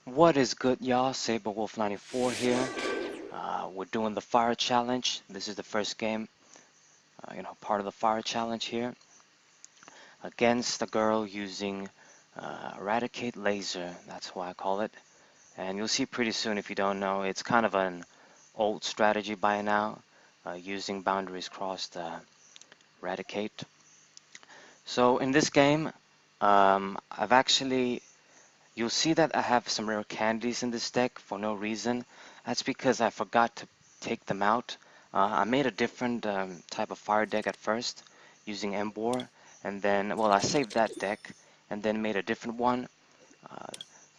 What is good, y'all? SaberWolf94 here. We're doing the fire challenge. This is the first game, part of the fire challenge here. Against the girl using Raticate laser. That's why I call it. And you'll see pretty soon if you don't know. It's kind of an old strategy by now, using boundaries crossed Raticate. So in this game, I've actually you'll see that I have some rare candies in this deck for no reason. That's because I forgot to take them out. I made a different type of fire deck at first using Embor, and then, well, I saved that deck and then made a different one, uh,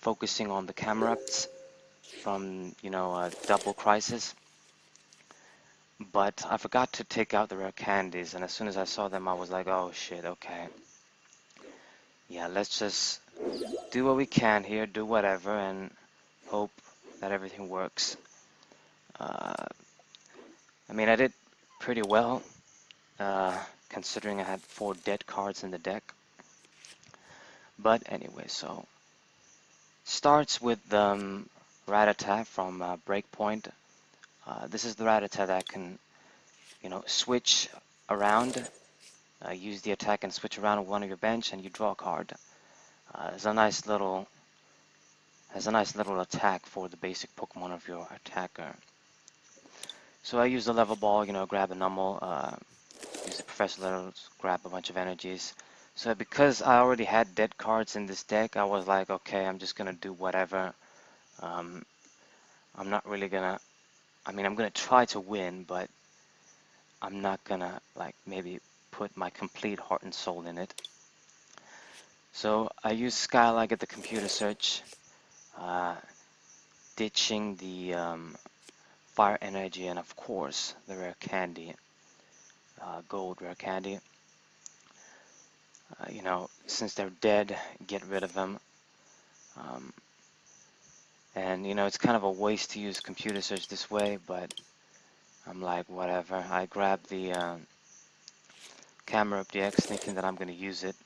focusing on the Camerupts from, Double Crisis. But I forgot to take out the rare candies, and as soon as I saw them, I was like, oh shit, okay. Yeah, let's just do what we can here, do whatever, and hope that everything works. Uh, I did pretty well, considering I had 4 dead cards in the deck. But anyway, so starts with Rattata from Breakpoint. This is the Rattata that can, switch around, use the attack and switch around with one of your bench, and you draw a card. It's a nice little has a nice little attack for the basic Pokemon of your attacker. So I use the level ball, grab a Numel, use the Professor Letters, grab a bunch of energies. So because I already had dead cards in this deck, I was like, okay, I'm just gonna do whatever. Um, I'm not really gonna, I'm gonna try to win, but I'm not gonna, like, maybe put my complete heart and soul in it. So I use Skylag at the computer search, uh, ditching the fire energy and, of course, the rare candy, gold rare candy. Since they're dead, get rid of them. Um, and it's kind of a waste to use computer search this way, but I'm like, whatever. I grab the camera up DX thinking that I'm going to use it,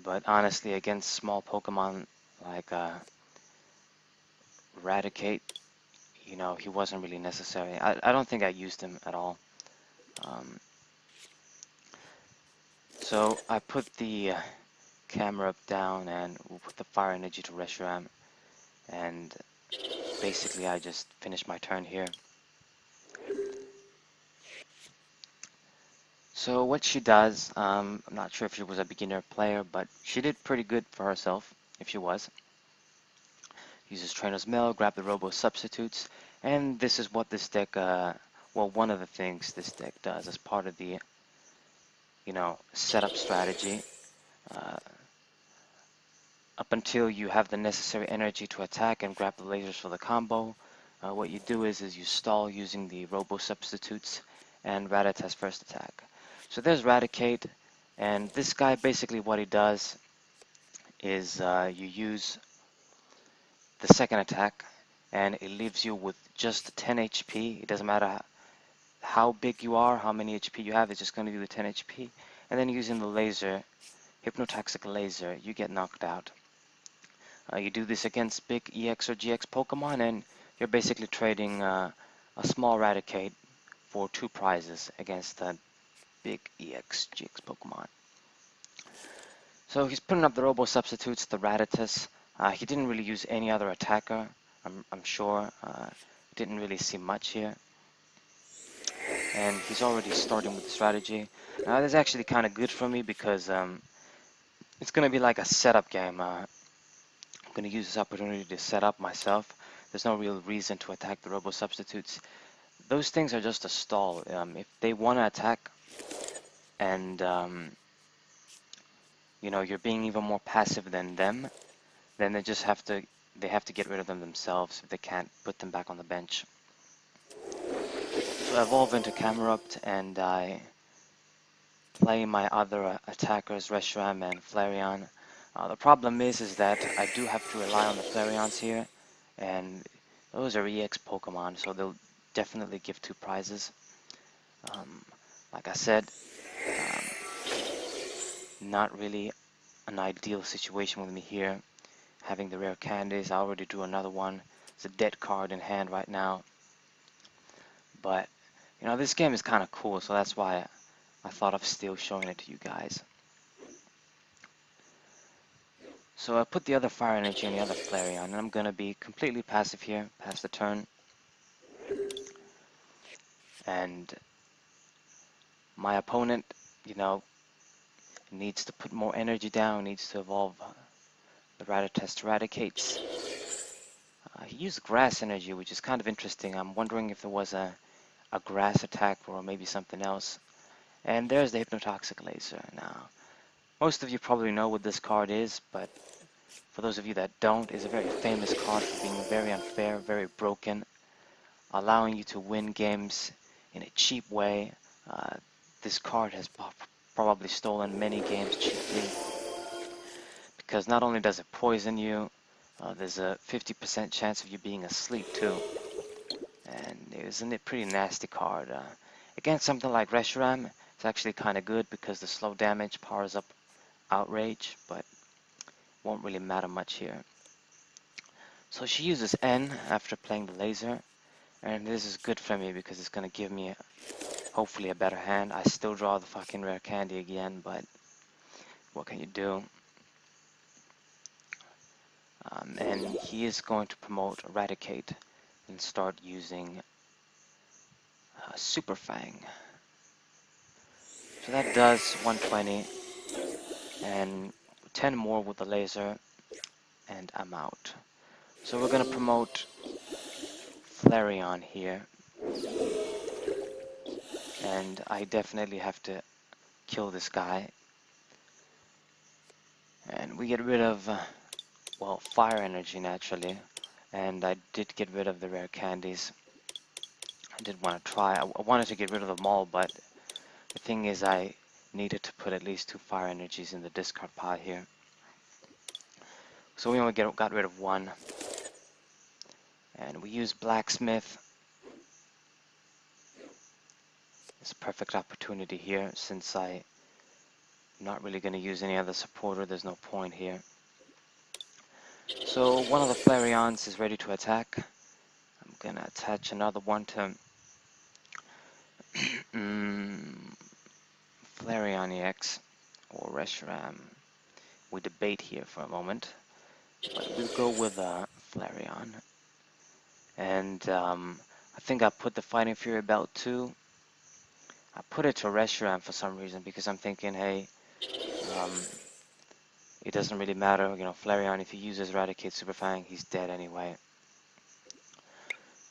but honestly, against small Pokemon like Raticate, he wasn't really necessary. I don't think I used him at all. Um, so I put the camera up down and we'll put the fire energy to Reshiram, and basically I just finished my turn here. So what she does, I'm not sure if she was a beginner player, but she did pretty good for herself, if she was. Uses Trainer's Mail, grab the Robo Substitutes, and this is what this deck, well, one of the things this deck does as part of the, setup strategy. Uh, Up until you have the necessary energy to attack and grab the lasers for the combo, what you do is you stall using the Robo Substitutes and Rattata's first attack. So there's Raticate, and this guy basically what he does is you use the second attack and it leaves you with just 10 HP. It doesn't matter how big you are, how many HP you have, it's just going to do the 10 HP. And then using the laser, Hypnotoxic Laser, you get knocked out. You do this against big EX or GX Pokemon, and you're basically trading a small Raticate for 2 prizes against a big EX GX Pokemon. So he's putting up the Robo Substitutes, the Rattatas. He didn't really use any other attacker, I'm sure. Didn't really see much here. And he's already starting with the strategy. This is actually kind of good for me because it's going to be like a setup game. I'm going to use this opportunity to set up myself. There's no real reason to attack the Robo Substitutes. Those things are just a stall. If they want to attack and you're being even more passive than them, then they have to get rid of them themselves if they can't put them back on the bench. So I evolve into Camerupt and I play my other attackers, Reshiram and Flareon. The problem is that I do have to rely on the Flareons here, and those are EX Pokemon, so they'll definitely give 2 prizes. Like I said, not really an ideal situation with me here. having the rare candies. I already drew another one. It's a dead card in hand right now. But, you know, this game is kind of cool, so that's why I thought of still showing it to you guys. So I put the other fire energy and the other Flareon, and I'm going to be completely passive here, pass the turn. And my opponent, you know, needs to put more energy down, needs to evolve the Raticate Raticates. He used grass energy, which is kind of interesting. I'm wondering if there was a grass attack or maybe something else. And there's the Hypnotoxic Laser. Now, most of you probably know what this card is, but for those of you that don't, it's a very famous card for being very unfair, very broken, allowing you to win games in a cheap way. This card has probably stolen many games cheaply, because not only does it poison you, there's a 50% chance of you being asleep too. And isn't it pretty nasty card? Against something like Reshiram, it's actually kind of good because the slow damage powers up Outrage, but won't really matter much here. So she uses N after playing the laser, and this is good for me because it's going to give me hopefully a better hand. I still draw the fucking rare candy again, but what can you do? And he is going to promote Raticate and start using Super Fang. So that does 120 and 10 more with the laser, and I'm out. So we're going to promote Flareon here, and I definitely have to kill this guy. And we get rid of, well, fire energy naturally, and I did get rid of the rare candies. I did want to try. I wanted to get rid of them all, but the thing is I needed to put at least 2 fire energies in the discard pile here. So we only got rid of 1. And we use Blacksmith. It's a perfect opportunity here since I'm not really going to use any other supporter. There's no point here. So one of the Flareons is ready to attack. I'm going to attach another one to Flareon EX or Reshiram. We debate here for a moment, but we'll go with Flareon. And I think I put the Fighting Fury belt too. I put it to Reshiram for some reason because I'm thinking, hey, it doesn't really matter, you know, Flareon, if he uses Raticate Super Fang, he's dead anyway.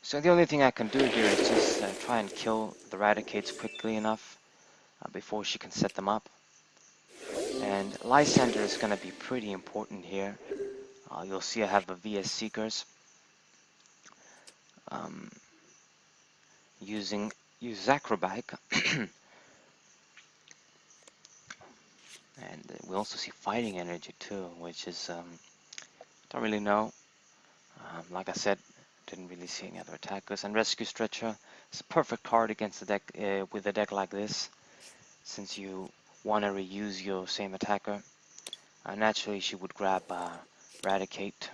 So the only thing I can do here is just try and kill the Raticates quickly enough before she can set them up. And Lysander is going to be pretty important here. You'll see I have the VS Seekers. Use Acrobatic. And we also see Fighting Energy too, which is, don't really know. Like I said, didn't really see any other attackers. And Rescue Stretcher is a perfect card against the deck with a deck like this, since you want to reuse your same attacker. Naturally, she would grab Raticate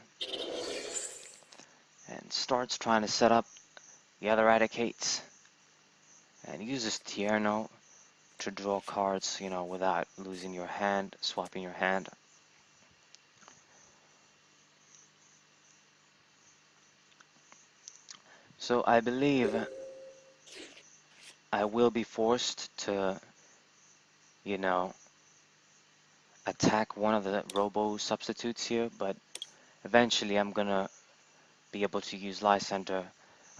and starts trying to set up the other Raticates, and uses Tierno to draw cards, you know, without losing your hand, swapping your hand. So I believe I will be forced to, you know, attack one of the Robo substitutes here, but eventually I'm gonna be able to use Lysander,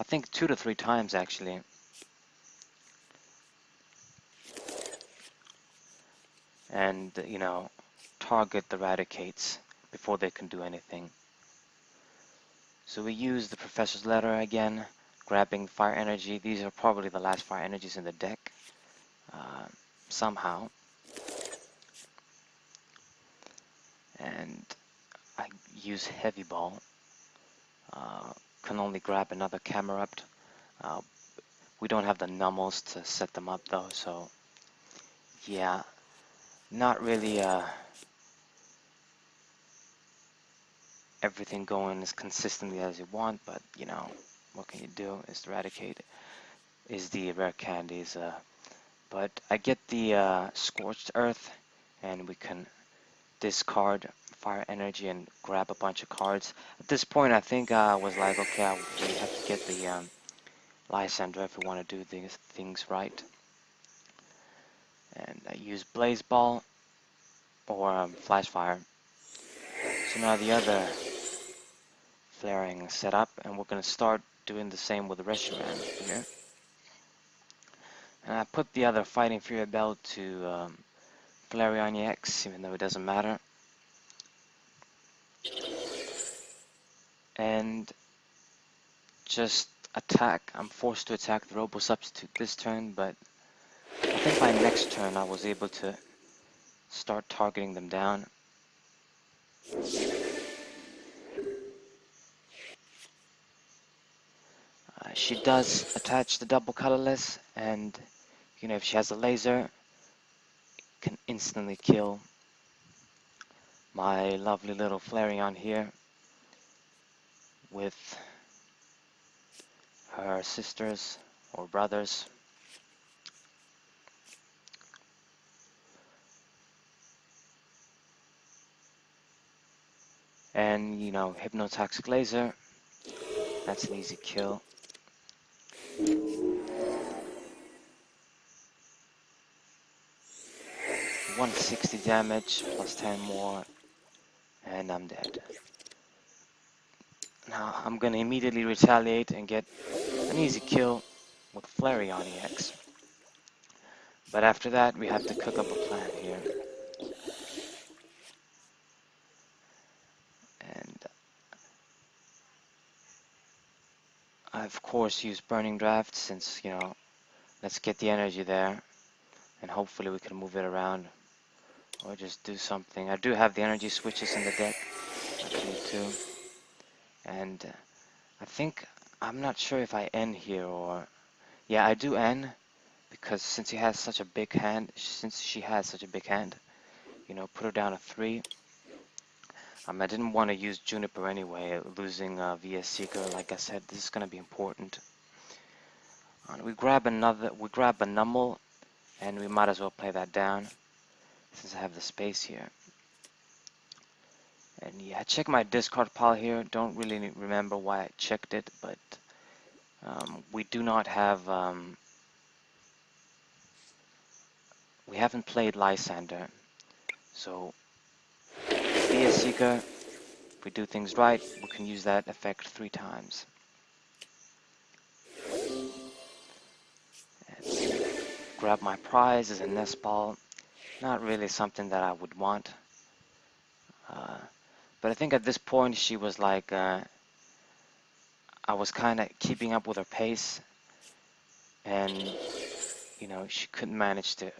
I think 2 to 3 times actually. And, you know, target the Raticates before they can do anything. So we use the Professor's Letter again, grabbing Fire Energy. These are probably the last Fire Energies in the deck, somehow. And I use Heavy Ball. Can only grab another Camerupt. We don't have the Nummels to set them up though, so yeah, not really everything going as consistently as you want, but you know, what can you do? Is the Raticate is the rare candies. But I get the Scorched Earth, and we can discard Fire Energy and grab a bunch of cards. At this point, I think I was like, okay, we have to get the Lysandra if we want to do these things right. And I use Blaze Ball or Flash Fire. So now the other flaring set up, and we're going to start doing the same with the Reshiram here. And I put the other Fighting Fury Bell to Flareon EX, even though it doesn't matter. And just attack. I'm forced to attack the Robo Substitute this turn, but I think by next turn I was able to start targeting them down. She does attach the double colorless, and you know, if she has a laser, it can instantly kill my lovely little Flareon here with her sisters or brothers. And you know, Hypnotoxic Laser, that's an easy kill. 160 damage plus 10 more, and I'm dead. Now I'm gonna immediately retaliate and get an easy kill with Flareon EX. But after that, we have to cook up a plan here. And I of course use Burning Draft since, you know, let's get the energy there, and hopefully we can move it around or just do something. I do have the energy switches in the deck, actually too. And I think, I'm not sure if I end here or... Yeah, I do end, because since she has such a big hand, you know, put her down to 3. I didn't want to use Juniper anyway, losing VS Seeker. Like I said, this is going to be important. We grab a Numble, and we might as well play that down, since I have the space here. And yeah, I check my discard pile here. Don't really remember why I checked it, but we do not have... we haven't played Lysander, so VS Seeker, if we do things right, we can use that effect 3 times. And grab my prize as a nest ball. Not really something that I would want. But I think at this point she was like, I was kind of keeping up with her pace, and you know, she couldn't manage to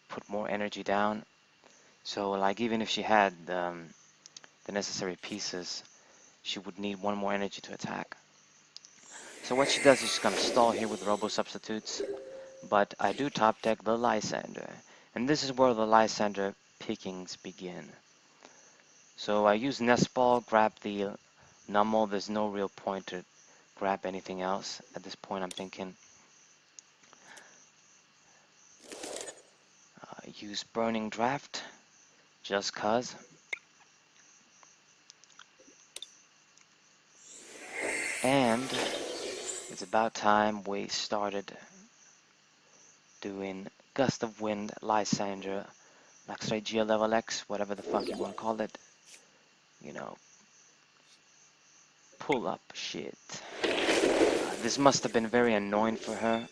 put more energy down. So like, even if she had the necessary pieces, she would need 1 more energy to attack. So what she does is she's gonna stall here with Robo Substitutes, but I do top deck the Lysander, and this is where the Lysander pickings begin. So I use Nest Ball, grab the Numble. There's no real point to grab anything else at this point, I'm thinking. Use Burning Draft, just cuz. And it's about time we started doing Gust of Wind, Lysander, Laxragia level X, whatever the fuck you want to call it. You know, pull up shit. This must have been very annoying for her,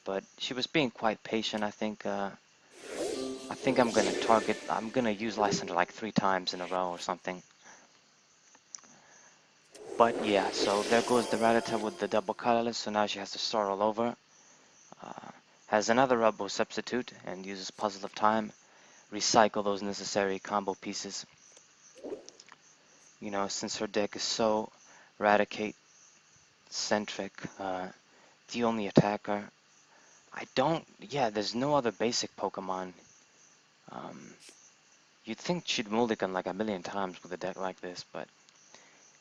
but she was being quite patient. I think I'm gonna use Lysander like 3 times in a row or something. But yeah, so there goes the Rattata with the double colorless, so now she has to start all over. Has another Robo Substitute and uses Puzzle of Time. Recycle those necessary combo pieces. You know, since her deck is so Raticate centric, the only attacker. There's no other basic Pokemon. You'd think she'd mulligan like a million times with a deck like this, but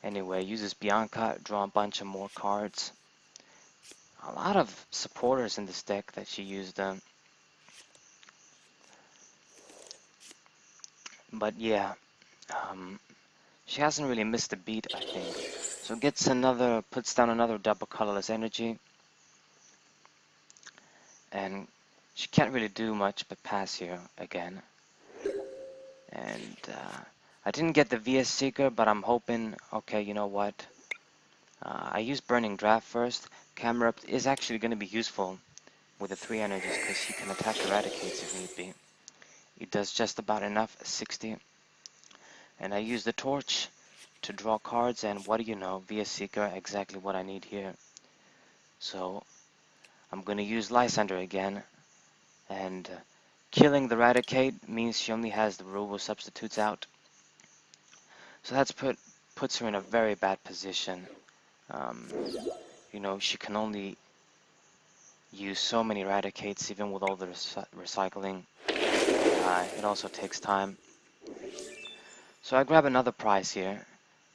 Anyway, uses Bianca, draw a bunch of more cards. A lot of supporters in this deck that she used. But yeah, she hasn't really missed a beat, I think. So puts down another double colorless energy. And she can't really do much but pass here again. And I didn't get the VS Seeker, but I'm hoping, okay, you know what? I used Burning Draft first. Camera Up is actually going to be useful with the 3 energies because he can attack Eradicates if need be. It does just about enough, 60. And I use the Torch to draw cards, and what do you know, VS Seeker, exactly what I need here. So I'm going to use Lysander again, and killing the Raticate means she only has the Robo Substitutes out. So that's puts her in a very bad position. You know, she can only use so many Raticates, even with all the recycling. It also takes time. So I grab another prize here,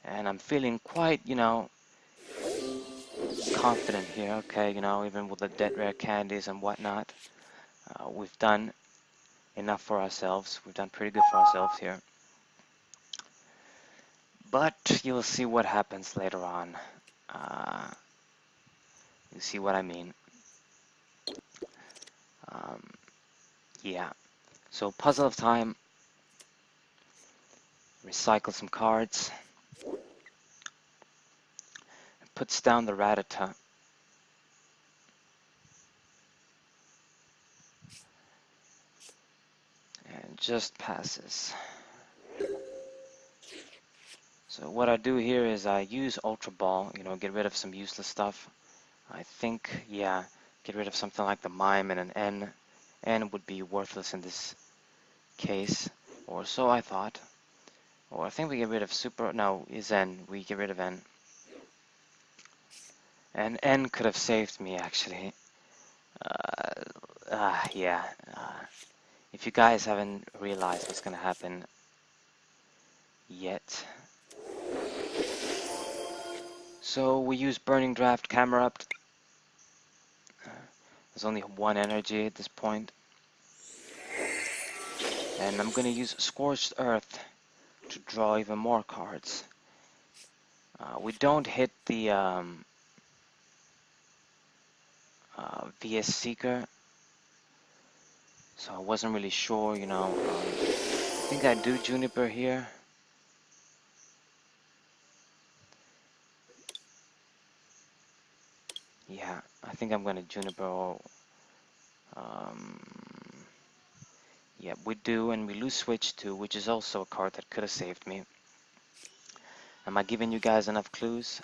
and I'm feeling quite, you know, confident here. Okay, you know, even with the dead rare candies and whatnot, we've done enough for ourselves. We've done pretty good for ourselves here. But you'll see what happens later on. You see what I mean. Yeah. So puzzle of time. Recycle some cards. Puts down the Rattata. And just passes. So what I do here is I use Ultra Ball, you know, get rid of some useless stuff. I think, yeah, get rid of something like the Mime and an N. N would be worthless in this case, or so I thought. Or I think we get rid of Super, no, is N, we get rid of N. And N could have saved me, actually. Yeah. If you guys haven't realized what's gonna happen yet. So we use Burning Draft, Camera Up. There's only one energy at this point. And I'm gonna use Scorched Earth to draw even more cards. We don't hit the VS Seeker, so I wasn't really sure, you know. I think I do Juniper here. Yeah, I think I'm gonna Juniper. Or, yeah, we do, and we lose Switch too, which is also a card that could have saved me. Am I giving you guys enough clues?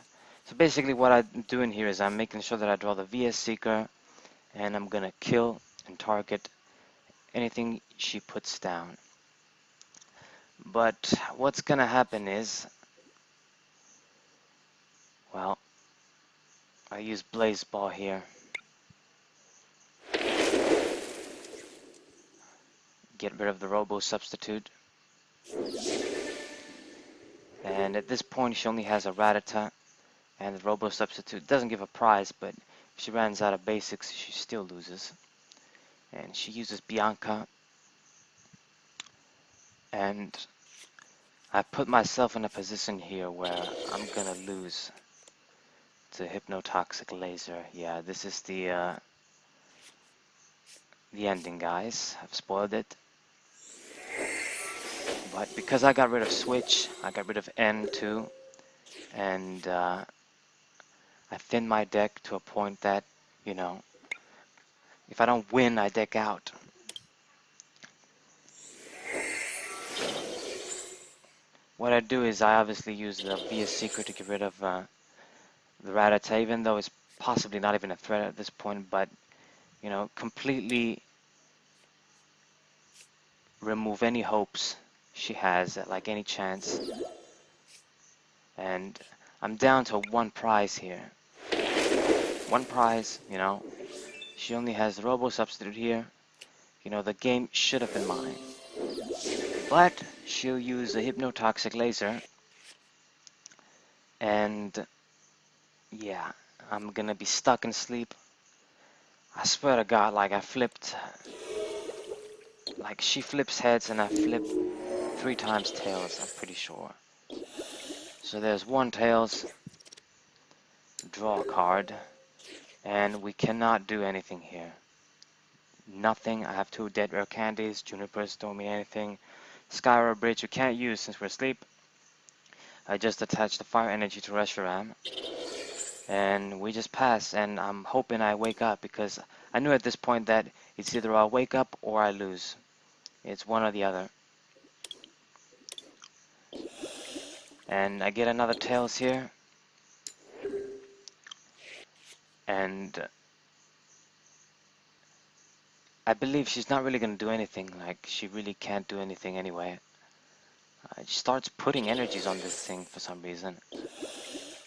So basically what I'm doing here is I'm making sure that I draw the VS Seeker, and I'm gonna kill and target anything she puts down. But what's gonna happen is, well, I use Blaze Ball here. Get rid of the Robo Substitute. And at this point she only has a Rattata, and the Robo Substitute doesn't give a prize, but if she runs out of basics she still loses. And she uses Bianca, and I put myself in a position here where I'm gonna lose to Hypnotoxic Laser. Yeah, this is the ending, guys. I've spoiled it. But because I got rid of Switch, I got rid of N too, and I thinned my deck to a point that, you know, if I don't win, I deck out. What I do is I obviously use the VS Secret to get rid of the Rattata, even though it's possibly not even a threat at this point, but, you know, completely remove any hopes she has, like any chance. And I'm down to one prize here. One prize, you know. She only has the Robo Substitute here. You know, the game should have been mine. But she'll use a Hypnotoxic Laser. And yeah, I'm gonna be stuck in sleep. I swear to God, like I flipped, like she flips heads and I flip 3 times tails, I'm pretty sure. So there's 1 tails, draw a card, and we cannot do anything here. Nothing. I have 2 dead rare candies. Junipers don't mean anything. Skyro Bridge you can't use since we're asleep. I just attached the fire energy to Reshiram. And we just pass, and I'm hoping I wake up because I knew at this point that it's either I'll wake up or I lose. It's one or the other. And I get another tails here. And I believe she's not really going to do anything. Like, she really can't do anything anyway. She starts putting energies on this thing for some reason.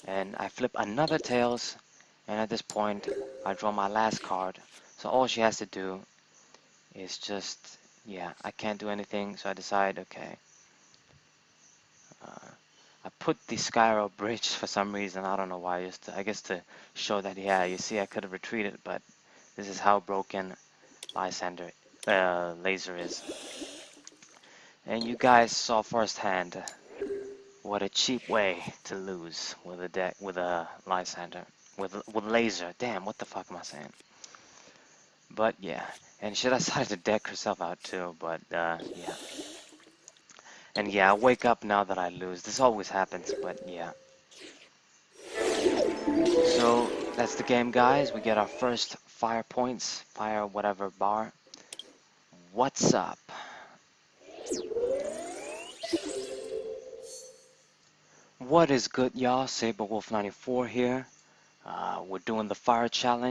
And I flip another tails. And at this point, I draw my last card. So all she has to do is just, yeah, I can't do anything. So I decide, okay. I put the Skyro Bridge for some reason. I don't know why. I guess to show that, yeah, you see, I could have retreated. But this is how broken Lysander Laser is. And you guys saw firsthand what a cheap way to lose with a deck with a Lysander with Laser. Damn, what the fuck am I saying? But yeah, and she decided to deck herself out too. But yeah, and yeah, I wake up now that I lose. This always happens, but yeah. So that's the game, guys. We get our first fire points, fire whatever bar. What's up? What is good, y'all? SaberWolf94 here. We're doing the fire challenge.